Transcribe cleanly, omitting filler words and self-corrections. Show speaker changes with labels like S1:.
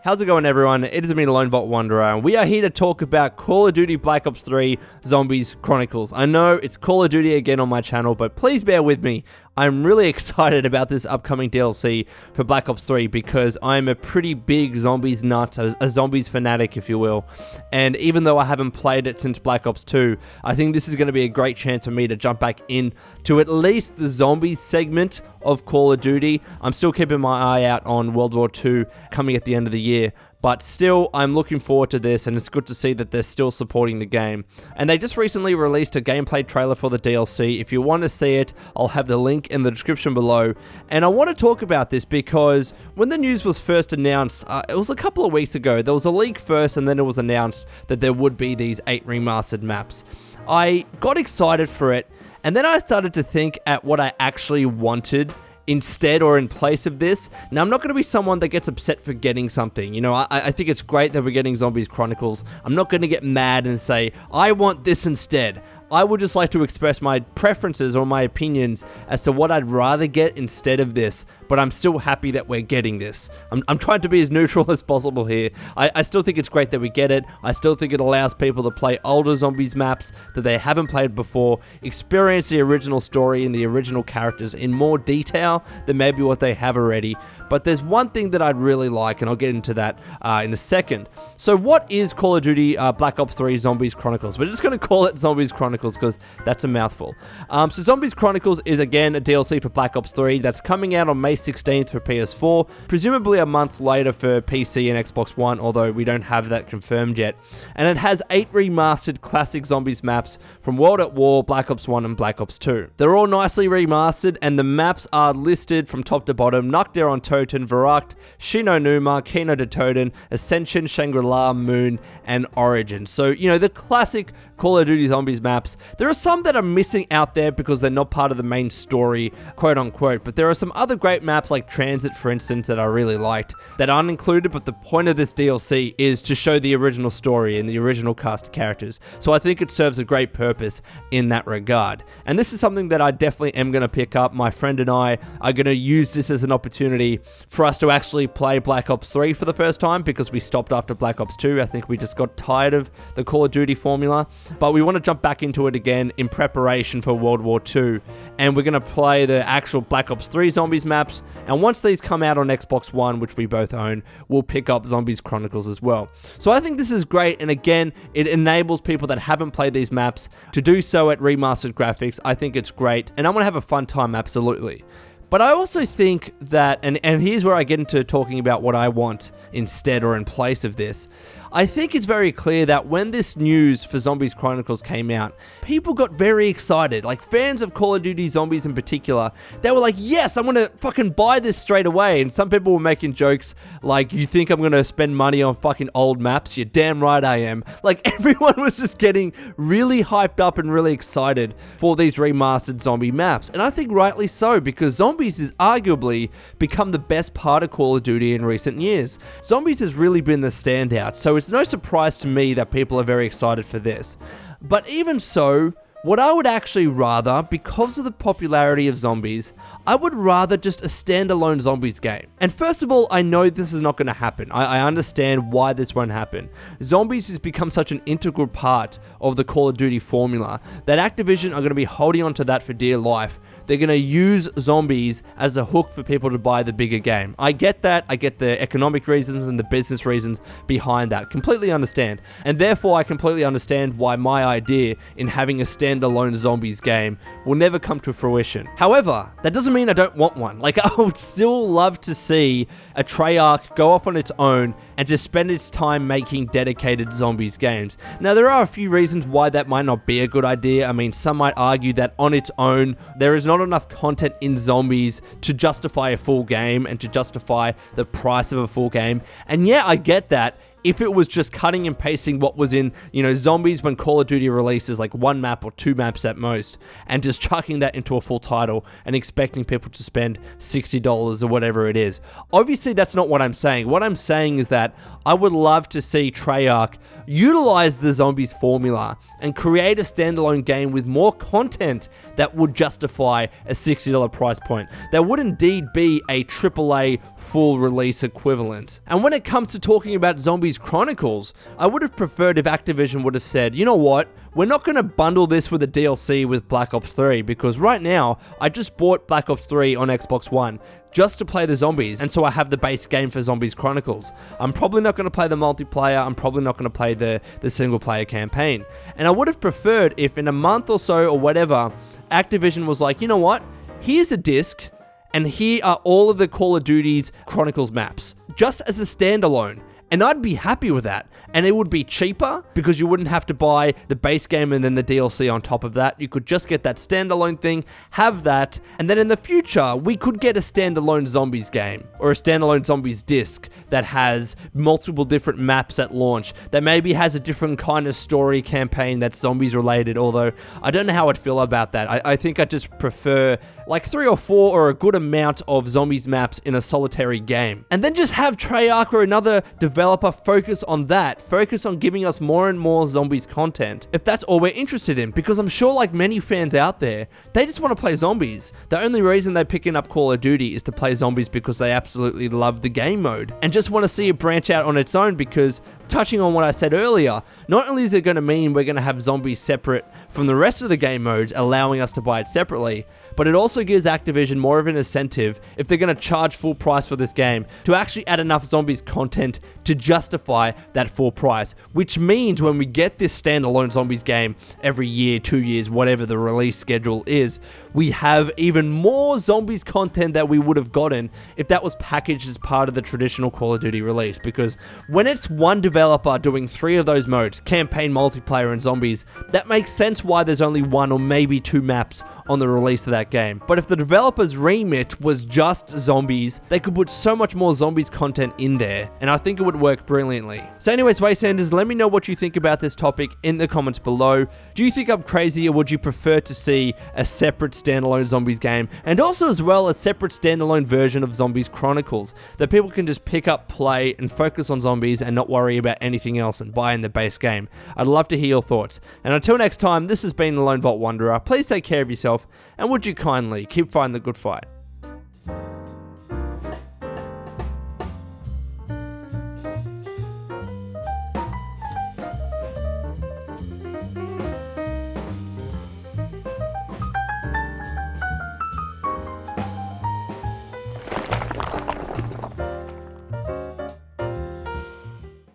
S1: How's it going, everyone? It is me, the Lone Vault Wanderer, and we are here to talk about Call of Duty Black Ops 3 Zombies Chronicles. I know it's Call of Duty again on my channel, but please bear with me. I'm really excited about this upcoming DLC for Black Ops 3 because I'm a pretty big zombies nut, a zombies fanatic, if you will. And even though I haven't played it since Black Ops 2, I think this is going to be a great chance for me to jump back in to at least the zombies segment of Call of Duty. I'm still keeping my eye out on World War II coming at the end of the year. But still, I'm looking forward to this, and it's good to see that they're still supporting the game. And they just recently released a gameplay trailer for the DLC. If you want to see it, I'll have the link in the description below. And I want to talk about this because when the news was first announced, it was a couple of weeks ago. There was a leak first, and then it was announced that there would be these 8 remastered maps. I got excited for it, and then I started to think at what I actually wanted instead or in place of this. Now, I'm not going to be someone that gets upset for getting something. You know, I think it's great that we're getting Zombies Chronicles. I'm not going to get mad and say, I want this instead. I would just like to express my preferences or my opinions as to what I'd rather get instead of this, but I'm still happy that we're getting this. I'm trying to be as neutral as possible here. I still think it's great that we get it. I still think it allows people to play older zombies maps that they haven't played before, experience the original story and the original characters in more detail than maybe what they have already. But there's one thing that I'd really like, and I'll get into that in a second. So what is Call of Duty Black Ops 3 Zombies Chronicles? We're just going to call it Zombies Chronicles because that's a mouthful. So Zombies Chronicles is again a DLC for Black Ops 3 that's coming out on May 16th for PS4, presumably a month later for PC and Xbox One, although we don't have that confirmed yet. And it has 8 remastered classic zombies maps from World at War, Black Ops 1 and Black Ops 2. They're all nicely remastered, and the maps are listed from top to bottom: Nukder on Toten, Verakt, Shino Numa, Kino de Toten, Ascension, Shangri-La, Moon, and Origin. So, you know, the classic Call of Duty Zombies maps. There are some that are missing out there because they're not part of the main story, quote unquote, but there are some other great maps like Transit, for instance, that I really liked that aren't included, but the point of this DLC is to show the original story and the original cast of characters. So I think it serves a great purpose in that regard. And this is something that I definitely am going to pick up. My friend and I are going to use this as an opportunity for us to actually play Black Ops 3 for the first time because we stopped after Black Ops 2. I think we just got tired of the Call of Duty formula, but we want to jump back into it again in preparation for World War II, and we're going to play the actual Black Ops 3 zombies maps, and once these come out on Xbox One, which we both own, we'll pick up Zombies Chronicles as well. So I think this is great, and again, it enables people that haven't played these maps to do so at remastered graphics. I think it's great, and I'm going to have a fun time, absolutely. But I also think that, and here's where I get into talking about what I want instead or in place of this. I think it's very clear that when this news for Zombies Chronicles came out, people got very excited. Like, fans of Call of Duty Zombies in particular, they were like, yes, I'm going to fucking buy this straight away. And some people were making jokes like, you think I'm going to spend money on fucking old maps? You're damn right I am. Like, everyone was just getting really hyped up and really excited for these remastered zombie maps. And I think rightly so, because Zombies has arguably become the best part of Call of Duty in recent years. Zombies has really been the standout, so it's no surprise to me that people are very excited for this. But even so, what I would actually rather, because of the popularity of Zombies, I would rather just a standalone Zombies game. And first of all, I know this is not going to happen. I understand why this won't happen. Zombies has become such an integral part of the Call of Duty formula that Activision are going to be holding on to that for dear life. They're going to use Zombies as a hook for people to buy the bigger game. I get that. I get the economic reasons and the business reasons behind that. Completely understand. And therefore, I completely understand why my idea in having a standalone Zombies game will never come to fruition. However, that doesn't mean I don't want one. Like, I would still love to see a Treyarch go off on its own and just spend its time making dedicated Zombies games. Now, there are a few reasons why that might not be a good idea. I mean, some might argue that on its own, there is not enough content in Zombies to justify a full game and to justify the price of a full game. And yeah, I get that. If it was just cutting and pasting what was in, you know, Zombies when Call of Duty releases like 1 map or 2 maps at most, and just chucking that into a full title and expecting people to spend $60 or whatever it is. Obviously, that's not what I'm saying. What I'm saying is that I would love to see Treyarch utilize the Zombies formula and create a standalone game with more content that would justify a $60 price point. That would indeed be a AAA full release equivalent. And when it comes to talking about Zombies Chronicles, I would have preferred if Activision would have said, you know what, we're not going to bundle this with a DLC with Black Ops 3, because right now, I just bought Black Ops 3 on Xbox One just to play the zombies, and so I have the base game for Zombies Chronicles. I'm probably not going to play the multiplayer, I'm probably not going to play the single player campaign. And I would have preferred if in a month or so or whatever, Activision was like, you know what, here's a disc, and here are all of the Call of Duty's Chronicles maps, just as a standalone. And I'd be happy with that. And it would be cheaper because you wouldn't have to buy the base game and then the DLC on top of that. You could just get that standalone thing, have that, and then in the future, we could get a standalone Zombies game or a standalone Zombies disc that has multiple different maps at launch, that maybe has a different kind of story campaign that's zombies related, although I don't know how I'd feel about that. I think I just prefer like 3 or 4 or a good amount of zombies maps in a solitary game. And then just have Treyarch or another developer focus on that, focus on giving us more and more zombies content, if that's all we're interested in, because I'm sure like many fans out there, they just want to play zombies. The only reason they're picking up Call of Duty is to play zombies because they absolutely love the game mode, and just want to see it branch out on its own, because touching on what I said earlier, not only is it going to mean we're going to have zombies separate from the rest of the game modes, allowing us to buy it separately, but it also gives Activision more of an incentive, if they're going to charge full price for this game, to actually add enough zombies content to justify that full price, which means when we get this standalone zombies game every year, 2 years, whatever the release schedule is, we have even more zombies content that we would have gotten if that was packaged as part of the traditional Call of Duty release, because when it's one developer doing 3 of those modes, campaign, multiplayer, and zombies, that makes sense why there's only 1 or maybe 2 maps on the release of that game. But if the developer's remit was just zombies, they could put so much more zombies content in there, and I think it would work brilliantly. So anyways, Wastelanders, let me know what you think about this topic in the comments below. Do you think I'm crazy, or would you prefer to see a separate standalone zombies game, and also as well a separate standalone version of Zombies Chronicles that people can just pick up, play, and focus on zombies and not worry about anything else and buy in the base game? I'd love to hear your thoughts. And until next time, this has been the Lone Vault Wanderer. Please take care of yourself, and would you kindly keep fighting the good fight.